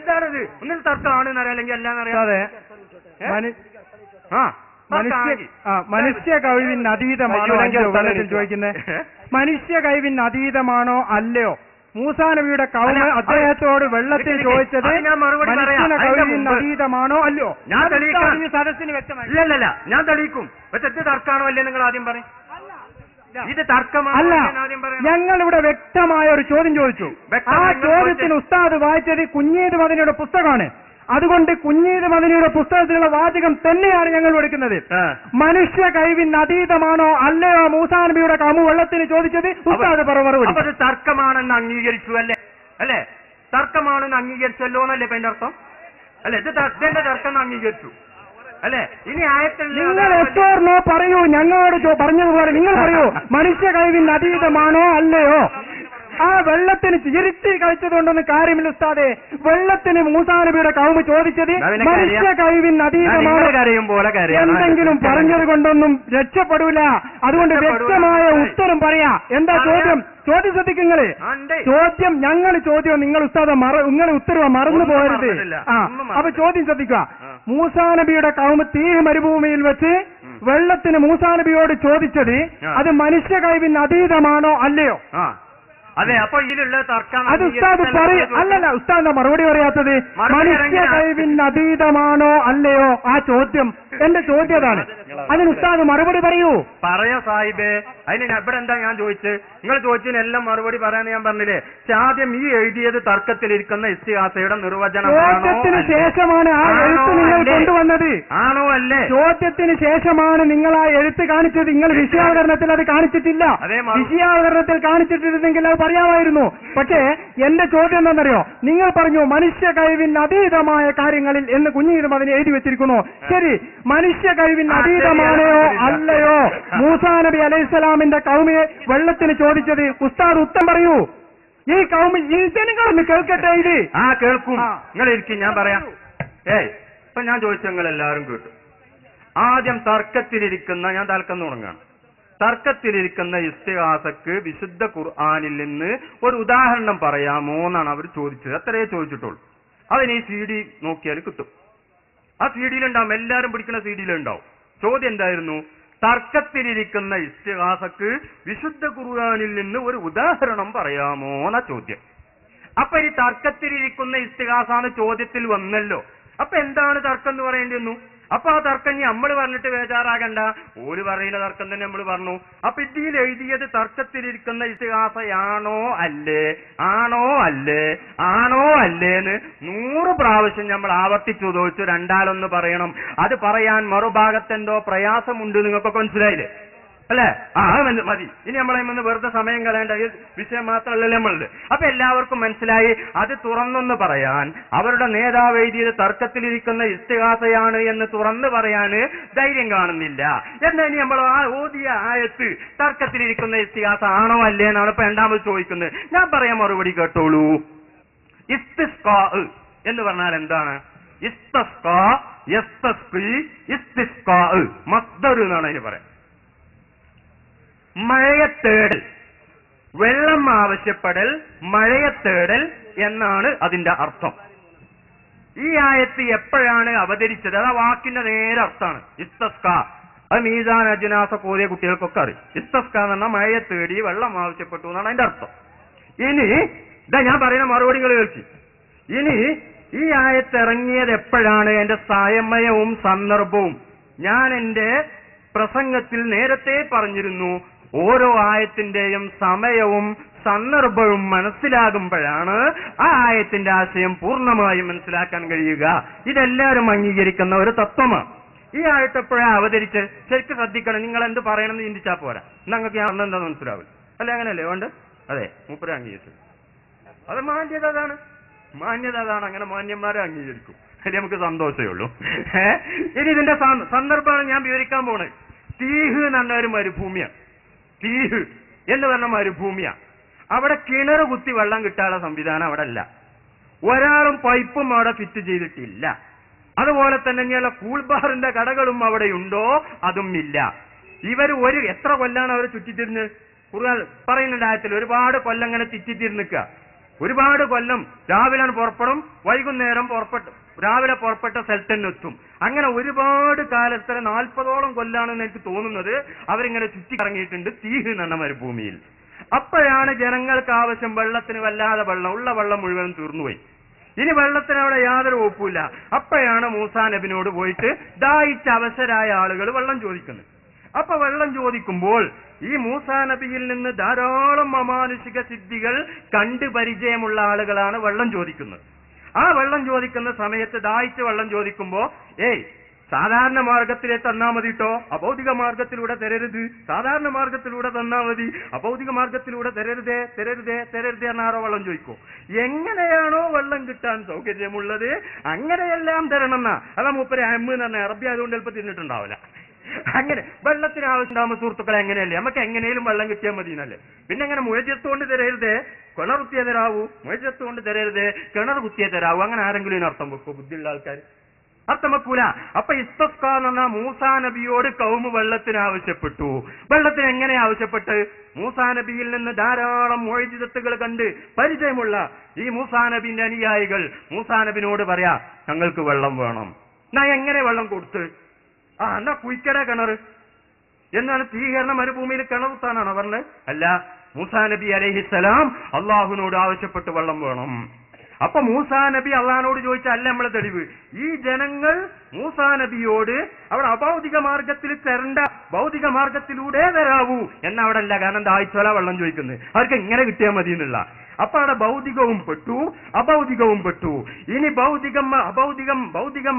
എന്താണത്? ഒന്നിൽ തർക്കമാണ് എന്നറിയാം, അല്ലെങ്കിൽ അല്ലാന്നറിയാതെ മനുഷ്യ കഴിവിന് അതീതമാണോ ചോദിക്കുന്നത്? മനുഷ്യ കഴിവിന് അതീതമാണോ അല്ലയോ? മൂസാ നബിയുടെ കൗമ അദ്ദേഹത്തോട് വെള്ളത്തിൽ ചോദിച്ചത് മനുഷ്യന്റെ കഴിവിന് അതീതമാണോ അല്ലയോ? ഞാൻ തെളിയിക്കാം. സദസ്സിന് വ്യക്തമായി. ഇല്ലല്ല, ഞാൻ തെളിയിക്കും. പക്ഷെ ഇത് തർക്കമാണോ അല്ലേ നിങ്ങൾ ആദ്യം പറയും. ഇത് തർക്കമാണ് അല്ല. ഞങ്ങൾ ഇവിടെ വ്യക്തമായ ഒരു ചോദ്യം ചോദിച്ചു. ആ ചോദ്യത്തിന് ഉസ്താദ് വായിച്ചത് കുഞ്ഞീദ് മദനിയുടെ പുസ്തകമാണ്. അതുകൊണ്ട് കുഞ്ഞീദ് മദനിയുടെ പുസ്തകത്തിലുള്ള വാചകം തന്നെയാണ് ഞങ്ങൾ എടുക്കുന്നത്. മനുഷ്യ കഴിവിന് അതീതമാണോ അല്ലയോ മൂസാ നബിയുടെ കൗമ വെള്ളത്തിന് ചോദിച്ചത്? ഉസ്താദ് മറുപടി അത് തർക്കമാണെന്ന് അംഗീകരിച്ചു അല്ലേ? അല്ലേ, തർക്കമാണെന്ന് അംഗീകരിച്ചല്ലോ എന്നല്ലേ ഇപ്പൊ എന്റെ അർത്ഥം? അല്ലെ, ഇത് ഇതിന്റെ തർക്കം അംഗീകരിച്ചു അല്ലെ? ഇനി ആയത്തിൽ നിങ്ങൾ എത്തോർന്നോ പറയൂ, ഞങ്ങളോട് പറഞ്ഞതുപോലെ നിങ്ങൾ പറയൂ, മനുഷ്യ കഴിവിന് അതീതമാണോ അല്ലയോ? ആ വെള്ളത്തിന് ചിരിച്ച് കഴിച്ചതുകൊണ്ടൊന്നും കാര്യമില്ല ഉസ്താദേ. വെള്ളത്തിന് മൂസാ നബിയുടെ കൗമ ചോദിച്ചത് മനുഷ്യ കഴിവിന് അതീതമാണ്. എന്തെങ്കിലും പറഞ്ഞത് കൊണ്ടൊന്നും രക്ഷപ്പെടൂല. അതുകൊണ്ട് വ്യക്തമായ ഉത്തരം പറയാ. എന്താ ചോദ്യം? ചോദ്യം ശ്രദ്ധിക്കുങ്ങള്. ചോദ്യം ചോദ്യം നിങ്ങൾ ഉസ്താദ നിങ്ങൾ ഉത്തരവ് മറന്നു പോകരുത്. അപ്പൊ ചോദ്യം ശ്രദ്ധിക്കുക. മൂസാ നബിയുടെ കൗമ തീഹ് മരുഭൂമിയിൽ വെച്ച് വെള്ളത്തിന് മൂസാ നബിയോട് ചോദിച്ചത് അത് മനുഷ്യ കഴിവിന് അതീതമാണോ അല്ലയോ? അതെ. അപ്പൊ ഇതിലുള്ള തർക്കം അത് ഉസ്താദ് അല്ലല്ല, ഉസ്താദ് മറുപടി പറയാത്തത് മനുഷ്യ കഴിവിന് അതീതമാണോ അല്ലയോ? ആ ചോദ്യം എന്റെ ചോദ്യം അതാണ്. അതിന് ഉസ്താദ് മറുപടി പറയൂ. പറയാ സാഹിബേ. അതിന് ഇവിടെ എന്താ ഞാൻ ചോദിച്ചത്? നിങ്ങൾ ചോദിച്ചതിനെല്ലാം മറുപടി പറയാൻ ഞാൻ പറഞ്ഞില്ലേ. ആദ്യം ഈ എഴുതിയത് തർക്കത്തിലിരിക്കുന്ന ഇസ്തിഹാസയുടെ നിർവചനത്തിന് ശേഷമാണ് ആ എഴുത്ത് നിങ്ങൾ കൊണ്ടുവന്നത്. ആണോ അല്ലേ? ചോദ്യത്തിന് ശേഷമാണ് നിങ്ങൾ ആ എഴുത്ത് കാണിച്ചത്. നിങ്ങൾ വിഷയാവതരണത്തിൽ അത് കാണിച്ചിട്ടില്ല. വിഷയാവതരണത്തിൽ കാണിച്ചിട്ടിരുന്നെങ്കിൽ അത് പറയാമായിരുന്നു. പക്ഷേ എന്റെ ചോദ്യം എന്താണെന്നറിയോ? നിങ്ങൾ പറഞ്ഞു മനുഷ്യ കഴിവിന് അതീതമായ കാര്യങ്ങളിൽ എന്ന് കുഞ്ഞീദ് മദനി എഴുതി വെച്ചിരിക്കുന്നു. ശരി, മനുഷ്യ കഴിവിന് അതീതമാണോ അല്ലയോ മൂസാ നബി അലൈഹിസ്സലാമിന്റെ കൗമിയെ വെള്ളത്തിന് ചോദിച്ചത്? ഉസ്താദ് ഉത്തരം പറയൂ. ഈ കൗമി നിങ്ങളൊന്ന് കേൾക്കട്ടെ. ഇത് കേൾക്കും. നിങ്ങൾ ഇരിക്കും, ഞാൻ പറയാം. ഇപ്പൊ ഞാൻ ചോദിച്ചു, നിങ്ങൾ എല്ലാവരും കേട്ടു. ആദ്യം തർക്കത്തിലിരിക്കുന്ന, ഞാൻ തർക്കം തുടങ്ങാണ്. തർക്കത്തിലിരിക്കുന്ന ഇസ്തിഹാസക്ക് വിശുദ്ധ ഖുർആനിൽ നിന്ന് ഒരു ഉദാഹരണം പറയാമോ എന്നാണ് അവർ ചോദിച്ചത്. അത്രയേ ചോദിച്ചിട്ടുള്ളൂ. അതിന് ഈ CD നോക്കിയാൽ കിട്ടും. ആ CD-യിലുണ്ടാവും, എല്ലാവരും പിടിക്കുന്ന CD-യിലുണ്ടാവും. ചോദ്യം എന്തായിരുന്നു? തർക്കത്തിലിരിക്കുന്ന ഇസ്തിഹാസക്ക് വിശുദ്ധ ഖുർആനിൽ നിന്ന് ഒരു ഉദാഹരണം പറയാമോ എന്ന ചോദ്യം. അപ്പൊ ഈ തർക്കത്തിലിരിക്കുന്ന ഇസ്തിഹാസാണ് ചോദ്യത്തിൽ വന്നല്ലോ. അപ്പൊ എന്താണ് തർക്കം എന്ന് പറയേണ്ടി വന്നു? അപ്പൊ ആ തർക്കം ഇനി നമ്മൾ പറഞ്ഞിട്ട് ബേജാറാകണ്ട. ഓര് പറയുന്ന തർക്കം തന്നെ നമ്മൾ പറഞ്ഞു. അപ്പൊ ഇതിൽ എഴുതിയത് തർക്കത്തിലിരിക്കുന്ന ഇസ്തിഹാസയാണോ അല്ലേ, ആണോ അല്ലേ, ആണോ അല്ലേന്ന് 100 പ്രാവശ്യം നമ്മൾ ആവർത്തിച്ചു ചോദിച്ചു. രണ്ടാലൊന്ന് പറയണം. അത് പറയാൻ മറുഭാഗത്തെന്തോ പ്രയാസമുണ്ട്. നിങ്ങൾക്കൊക്കെ മനസ്സിലായില്ലേ? അല്ലേ? അത് മതി. ഇനി നമ്മളെ വെറുതെ സമയം കളയേണ്ട വിഷയം മാത്രമല്ലല്ലോ നമ്മളുടെ. അപ്പൊ എല്ലാവർക്കും മനസ്സിലായി. അത് തുറന്നൊന്ന് പറയാൻ, അവരുടെ നേതാവ് എഴുതിയത് തർക്കത്തിലിരിക്കുന്ന ഇസ്തിഹാസയാണ് എന്ന് തുറന്നു പറയാന് ധൈര്യം കാണുന്നില്ല. എന്നാ ഇനി നമ്മൾ ആ ഓതിയ ആയത്ത് തർക്കത്തിലിരിക്കുന്ന ഇസ്തിഹാസ ആണോ അല്ലേ എന്നാണ് ഇപ്പൊ രണ്ടാമത് ചോദിക്കുന്നത്. ഞാൻ പറയാൻ മറുപടി കേട്ടോളൂ. ഇസ്തിസ്ഖാ എന്ന് പറഞ്ഞാൽ എന്താണ്? ഇസ്തസ്ഖാ, യസ്തസ്ഖി, ഇസ്തിസ്ഖാ മസ്ദർ എന്നാണ് അതിന് പറയാം. മഴയത്തേടൽ, വെള്ളം ആവശ്യപ്പെടൽ, മഴയത്തേടൽ എന്നാണ് അതിന്റെ അർത്ഥം. ഈ ആയത്ത് എപ്പോഴാണ് അവതരിച്ചത്? അത് ആ വാക്കിന്റെ നേരെ അർത്ഥമാണ് ഇസ്തസ്ക. അത് മീസാൻ അജ്നാസ കോതിയ കുട്ടികൾക്കൊക്കെ അറിയും. ഇസ്തസ്ക എന്ന് പറഞ്ഞാൽ മഴയെ തേടി വെള്ളം ആവശ്യപ്പെട്ടു എന്നാണ് അതിന്റെ അർത്ഥം. ഇനി ഞാൻ പറയുന്ന മറുപടികൾ കേൾക്കി. ഇനി ഈ ആയത്ത് ഇറങ്ങിയത് എപ്പോഴാണ്? എന്റെ സമയവും സന്ദർഭവും ഞാൻ എന്റെ പ്രസംഗത്തിൽ നേരത്തെ പറഞ്ഞിരുന്നു. ഓരോ ആയത്തിന്റെയും സമയവും സന്ദർഭവും മനസ്സിലാകുമ്പോഴാണ് ആ ആയത്തിന്റെ ആശയം പൂർണ്ണമായും മനസ്സിലാക്കാൻ കഴിയുക. ഇതെല്ലാവരും അംഗീകരിക്കുന്ന ഒരു തത്വമാണ്. ഈ ആയത്ത് എപ്പോഴാണ് അവതരിച്ച് ശരിക്കും ശ്രദ്ധിക്കണം. നിങ്ങൾ എന്ത് പറയണമെന്ന് ചിന്തിച്ചാൽ പോരാ. നിങ്ങൾക്ക് ഞാൻ എന്താ മനസ്സിലാവില്ല. അല്ലെ? അങ്ങനെയല്ലേ വേണ്ട? അതെ, മൂപ്പരെ അംഗീകരിച്ചു. അത് മാന്യത അതാണ്. മാന്യത അതാണ്. അങ്ങനെ മാന്യന്മാരെ അംഗീകരിക്കും. അതിൽ നമുക്ക് സന്തോഷമേ ഉള്ളൂ. ഇനി ഇതിന്റെ സന്ദർഭമാണ് ഞാൻ വിവരിക്കാൻ പോണത്. തീഹ് എന്ന് പറഞ്ഞ ഒരു മരുഭൂമിയാണ്. തീഹ് എന്ന് പറഞ്ഞ മരുഭൂമിയാണ്. അവിടെ കിണർ കുത്തി വെള്ളം കിട്ടാനുള്ള സംവിധാനം അവിടെ അല്ല. ഒരാളും പൈപ്പും അവിടെ ഫിറ്റ് ചെയ്തിട്ടില്ല. അതുപോലെ തന്നെ ഇനിയുള്ള കൂൾബാറിന്റെ കടകളും അവിടെ ഉണ്ടോ? അതും ഇല്ല. ഇവർ എത്ര കൊല്ലാണ് അവർ ചുറ്റിത്തിരിഞ്ഞ്? ഖുർആൻ പറയുന്നുണ്ട് ആയത്തിൽ ഒരുപാട് കൊല്ലം ഇങ്ങനെ ചുറ്റിത്തിരിഞ്ഞിക്കുക. ഒരുപാട് കൊല്ലം രാവിലെ പുറപ്പെടും, വൈകുന്നേരം രാവിലെ പുറപ്പെട്ട സ്ഥലത്ത് തന്നെ എത്തും. അങ്ങനെ ഒരുപാട് കാലത്തിന് 40ഓളം കൊല്ലാണെന്ന് എനിക്ക് തോന്നുന്നത് അവരിങ്ങനെ ചുറ്റിക്കറങ്ങിയിട്ടുണ്ട് തീഹ് എന്ന മരുഭൂമിയിൽ. അപ്പോഴാണ് ജനങ്ങൾക്ക് ആവശ്യം വെള്ളത്തിന് വല്ലാതെ വെള്ളം, ഉള്ള വെള്ളം മുഴുവൻ തീർന്നുപോയി. ഇനി വെള്ളത്തിന് അവിടെ യാതൊരു ഒപ്പില്ല. അപ്പോഴാണ് മൂസാ നബിനോട് പോയിട്ട് ദാഹിച്ച അവശരായ ആളുകൾ വെള്ളം ചോദിക്കുന്നത്. അപ്പൊ വെള്ളം ചോദിക്കുമ്പോൾ ഈ മൂസാ നബിയിൽ നിന്ന് ധാരാളം അമാനുഷിക സിദ്ധികൾ കണ്ട് പരിചയമുള്ള ആളുകളാണ് വെള്ളം ചോദിക്കുന്നത്. ആ വെള്ളം ചോദിക്കുന്ന സമയത്ത് ദാഹിച്ച് വെള്ളം ചോദിക്കുമ്പോ സാധാരണ മാർഗത്തിലെ തന്നാ മതി കേട്ടോ, അഭൗതിക മാർഗത്തിലൂടെ തരരുത്, സാധാരണ മാർഗത്തിലൂടെ തന്നാ മതി, അഭൗതിക മാർഗത്തിലൂടെ തരരുതേ തരരുതേ തരരുതേ എന്നാരോ വെള്ളം ചോദിക്കും. എങ്ങനെയാണോ വെള്ളം കിട്ടാൻ സൗകര്യമുള്ളത് അങ്ങനെയെല്ലാം തരണം എന്നാ. അതാ മൂപ്പര് അമ്മ എന്ന് പറഞ്ഞ അറബി ആയതുകൊണ്ട് ചിലപ്പോൾ തിന്നിട്ടുണ്ടാവില്ല. അങ്ങനെ വെള്ളത്തിന് ആവശ്യമാകുമ്പോൾ സുഹൃത്തുക്കളെ എങ്ങനെയല്ലേ നമുക്ക് എങ്ങനെയും വെള്ളം കിട്ടിയാൽ മതി എന്നല്ലേ. പിന്നെ എങ്ങനെ മുഴജത്തുകൊണ്ട് തരരുതേ കിണർ കുത്തിയേ തരാവൂ, മുഴജത്തുകൊണ്ട് തരരുതേ കിണർ കുത്തിയേ തരാവൂ, അങ്ങനെ ആരെങ്കിലും ഇതിന് അർത്ഥം വെക്കോ? ബുദ്ധിയുള്ള ആൾക്കാർ അർത്ഥം വെക്കൂല. അപ്പൊ ഇസ്തസ്ക എന്ന് പറഞ്ഞാൽ മൂസാ നബിയോട് കൗമ് വെള്ളത്തിന് ആവശ്യപ്പെട്ടു. വെള്ളത്തിന് എങ്ങനെ ആവശ്യപ്പെട്ട്? മൂസാ നബിയിൽ നിന്ന് ധാരാളം മുഅ്ജിസത്തുകൾ കണ്ട് പരിചയമുള്ള ഈ മൂസാ നബിന്റെ അനുയായികൾ മൂസാ നബിനോട് പറയാ ഞങ്ങൾക്ക് വെള്ളം വേണം. ഞാൻ എങ്ങനെ വെള്ളം കൊടുത്ത്? എന്നാ കുയിക്കട കിണർ എന്നാണ് തീകരണ മരുഭൂമിയിൽ കിണർ കുത്താനാണോ പറഞ്ഞത്? അല്ല, മൂസാ നബി അലൈഹിസ്സലാം അള്ളാഹുവിനോട് ആവശ്യപ്പെട്ട് വെള്ളം വേണം. അപ്പൊ മൂസാ നബി അള്ളാഹിനോട് ചോദിച്ചല്ല നമ്മളെ തെളിവ്. ഈ ജനങ്ങൾ മൂസാ നബിയോട് അവിടെ അഭൗതിക മാർഗത്തിൽ തരണ്ട, ഭൗതിക മാർഗത്തിലൂടെ തരാവൂ എന്നവിടെ അല്ല. കാരണം ദാഹിച്ചോല വെള്ളം ചോദിക്കുന്നത് അവർക്ക് എങ്ങനെ കിട്ടിയാൽ മതി എന്നുള്ള. അപ്പൊ അവിടെ ഭൗതികവും പെട്ടു അഭൗതികവും പെട്ടു. ഇനി ഭൗതികം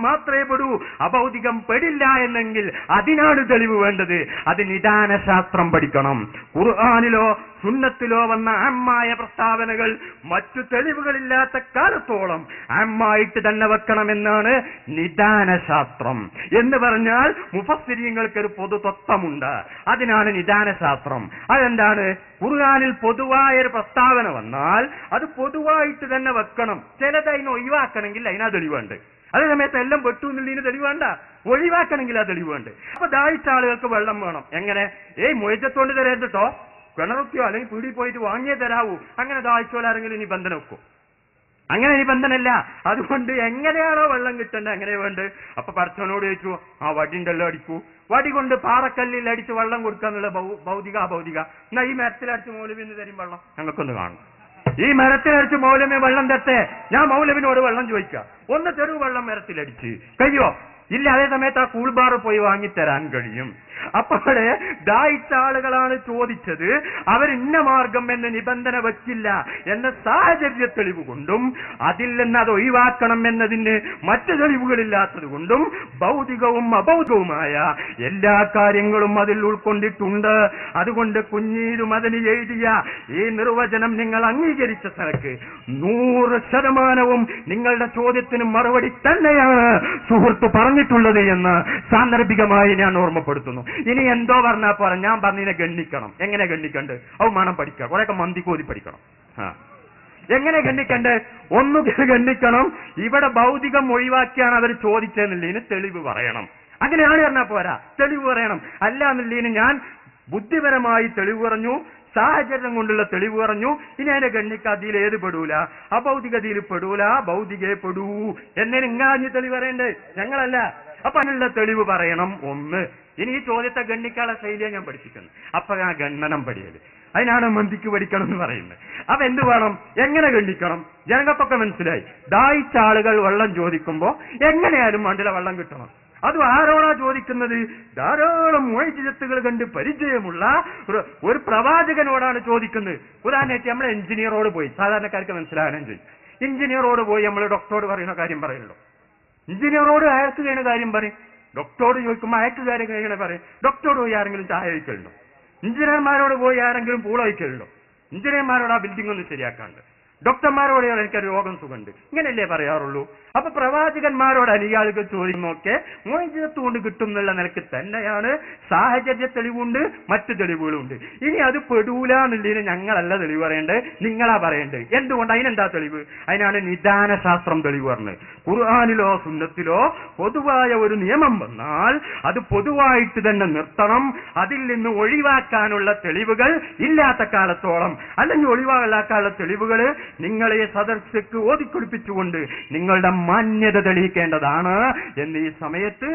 മാത്രമേ പെടൂ, അഭൗതികം പെടില്ല എന്നെങ്കിൽ അതിനാണ് തെളിവ് വേണ്ടത്. അത് നിദാനശാസ്ത്രം പഠിക്കണം. ഖുർആനിലോ സുന്നത്തിലോ വന്ന അമ്മായ പ്രസ്താവനകൾ മറ്റു തെളിവുകളില്ലാത്ത കാലത്തോളം അമ്മായിട്ട് തന്നെ വെക്കണമെന്നാണ് നിദാനശാസ്ത്രം. എന്ന് പറഞ്ഞാൽ മുഫസ്സിരീങ്ങൾക്കൊരു പൊതു തത്വമുണ്ട്, അതിനാണ് നിദാനശാസ്ത്രം. അതെന്താണ്? ഖുർആനിൽ പൊതുവായൊരു പ്രസ്താവന വന്നാൽ അത് പൊതുവായിട്ട് തന്നെ വെക്കണം. ചിലത് അതിനെ ഒഴിവാക്കണമെങ്കിൽ അതിനാ തെളിവുണ്ട്. അതേ സമയത്ത് എല്ലാം പെട്ടു എന്നുള്ളതിന് തെളിവേണ്ട, ഒഴിവാക്കണമെങ്കിൽ ആ തെളിവുണ്ട്. അപ്പൊ ദാഹിച്ച ആളുകൾക്ക് വെള്ളം വേണം. എങ്ങനെ? മുഴജത്തോണ്ട് തരരുതട്ടോ, കിണറുക്കോ അല്ലെങ്കിൽ പീടി പോയിട്ട് വാങ്ങിയേ തരാവൂ. അങ്ങനെ ദാഹിച്ചോലാരെങ്കിലും നിബന്ധന വെക്കും? അങ്ങനെ നിബന്ധനല്ല. അതുകൊണ്ട് എങ്ങനെയാണോ വെള്ളം കിട്ടേണ്ടത് അങ്ങനെ വേണ്ട. അപ്പൊ പടച്ചവനോട് ചോദിച്ചു, ആ വടിണ്ടല്ലോ അടിക്കൂ, വടി കൊണ്ട് പാറക്കല്ലിൽ അടിച്ച് വെള്ളം കൊടുക്കാന്നുള്ള ഭൗതിക അഭൗതിക. എന്നാ ഈ മരത്തിലടിച്ച് മൗലവിന്ന് തരും വെള്ളം ഞങ്ങൾക്കൊന്ന് കാണും. ഈ മരത്തിലടിച്ച് മൗലവി വെള്ളം തരട്ടെ, ഞാൻ മൗലവിനോട് വെള്ളം ചോദിക്കാം, ഒന്ന് തെരുവ് വെള്ളം മരത്തിലടിച്ച് കഴിയോ? ഇല്ല. അതേ സമയത്ത് ആ കൂൾബാർ പോയി വാങ്ങിത്തരാൻ കഴിയും. അപ്പോഴേ ദാഹിച്ച ആളുകളാണ് ചോദിച്ചത്, അവരിന്ന മാർഗം എന്ന് നിബന്ധന വച്ചില്ല എന്ന സാഹചര്യ തെളിവ് കൊണ്ടും അതിൽ നിന്ന് അത് ഒഴിവാക്കണം എന്നതിന് മറ്റു തെളിവുകളില്ലാത്തത് കൊണ്ടും ഭൗതികവും അഭൗതികവുമായ എല്ലാ കാര്യങ്ങളും അതിൽ ഉൾക്കൊണ്ടിട്ടുണ്ട്. അതുകൊണ്ട് കുഞ്ഞീരും അതിന് എഴുതിയ ഈ നിർവചനം നിങ്ങൾ അംഗീകരിച്ച സ്ഥലക്ക് 100% നിങ്ങളുടെ ചോദ്യത്തിന് മറുപടി തന്നെയാണ് സുഹൃത്ത് പറഞ്ഞിട്ടുള്ളത് എന്ന് സാന്ദർഭികമായി ഞാൻ ഓർമ്മപ്പെടുത്തുന്നു. ഇനി എന്തോ പറഞ്ഞാ പോരാ, ഞാൻ പറഞ്ഞതിനെ ഗണ്ണിക്കണം. എങ്ങനെ ഗണ്ണിക്കണ്ട്? അവമാനം പഠിക്കാം, കുറെയൊക്കെ മന്തി കോതി പഠിക്കണം. എങ്ങനെ ഗണ്ണിക്കണ്ട്? ഒന്നുകിൽ ഗണ്ണിക്കണം, ഇവിടെ ഭൗതികം ഒഴിവാക്കിയാണ് അവർ ചോദിച്ചതെന്നുള്ളതിന് തെളിവ് പറയണം. അങ്ങനെയാണ് പറഞ്ഞാൽ പോരാ, തെളിവ് പറയണം. അല്ല എന്നുള്ളതിന് ഞാൻ ബുദ്ധിപരമായി തെളിവ് പറഞ്ഞു, സാഹചര്യം കൊണ്ടുള്ള തെളിവ് പറഞ്ഞു. ഇനി അതിനെ ഗണ്ണിക്കാതിയിൽ ഏത് പെടൂല? അഭൗതികതയിൽ പെടൂല, ഭൗതികേ പെടൂ എന്നതിന് ഇങ്ങാഞ്ഞ് തെളിവ് പറയണ്ടേ, ഞങ്ങളല്ല. അപ്പൊ അതിനുള്ള തെളിവ് പറയണം. ഒന്ന്, ഇനി ഈ ചോദ്യത്തെ ഗണ്ണിക്കാനുള്ള ശൈലിയെ ഞാൻ പഠിപ്പിക്കുന്നു. അപ്പൊ ആ ഗണ്ണനം പഠിയത്, അതിനാണ് മന്തിക്ക് പഠിക്കണം എന്ന് പറയുന്നത്. അപ്പൊ എന്ത് വേണം? എങ്ങനെ ഗണ്ണിക്കണം? ജനങ്ങൾക്കൊക്കെ മനസ്സിലായി. ദാഹിച്ച ആളുകൾ വെള്ളം ചോദിക്കുമ്പോ എങ്ങനെയാലും മണ്ടിലെ വെള്ളം കിട്ടണം. അത് ആരോടാ ചോദിക്കുന്നത്? ധാരാളം മുഅ്ജിസത്തുകൾ കണ്ട് പരിചയമുള്ള ഒരു പ്രവാചകനോടാണ് ചോദിക്കുന്നത്. ഉദാഹരണമായിട്ട് നമ്മളെ എഞ്ചിനീയറോട് പോയി, സാധാരണക്കാർക്ക് മനസ്സിലാകാനും ചെയ്യും, എഞ്ചിനീയറോട് പോയി നമ്മൾ ഡോക്ടറോട് പറയുന്ന കാര്യം പറയുള്ളൂ. എഞ്ചിനീയറോട് അയാൾക്ക് കഴിയുന്ന കാര്യം പറയും, ഡോക്ടറോട് ചോദിക്കുമ്പോൾ അയാൾക്ക് കാര്യം കഴിയണ പറയും. ഡോക്ടറോട് പോയി ആരെങ്കിലും ചായ കഴിക്കലുണ്ടോ? എഞ്ചിനീയർമാരോട് പോയി ആരെങ്കിലും പൂള കഴിക്കലുണ്ടോ? എഞ്ചിനീയർമാരോട് ആ ബിൽഡിംഗ് ഒന്ന് ശരിയാക്കാണ്ട്, ഡോക്ടർമാരോട് എനിക്കൊരു രോഗം സുഖമുണ്ട്, ഇങ്ങനെയല്ലേ പറയാറുള്ളൂ. അപ്പൊ പ്രവാചകന്മാരോട് അനുയായികൾ ചോദിക്കുന്നൊക്കെ മുഅ്ജിസത്ത് കൊണ്ട് കിട്ടും എന്നുള്ള നിലക്ക് തന്നെയാണ്. സാഹചര്യ തെളിവുണ്ട്, മറ്റു തെളിവുകളുണ്ട്. ഇനി അത് പെടൂല എന്നുള്ളതിന് ഞങ്ങളല്ല തെളിവ് പറയേണ്ടത്, നിങ്ങളാ പറയേണ്ടത്. എന്തുകൊണ്ട്? അതിനെന്താ തെളിവ്? അതിനാണ് നിദാനശാസ്ത്രം തെളിവ് പറഞ്ഞത്. ഖുർആനിലോ സുന്നത്തിലോ പൊതുവായ ഒരു നിയമം വന്നാൽ അത് പൊതുവായിട്ട് തന്നെ നിർത്തണം. അതിൽ നിന്ന് ഒഴിവാക്കാനുള്ള തെളിവുകൾ ഇല്ലാത്ത കാലത്തോളം, അല്ലെങ്കിൽ ഒഴിവാക്കാനുള്ള തെളിവുകൾ നിങ്ങളെ സദസ്യക്ക് ഓതിക്കൊടുപ്പിച്ചുകൊണ്ട് നിങ്ങളുടെ മാന്യത തെളിയിക്കേണ്ടതാണ് എന്ന് ഈ സമയത്ത്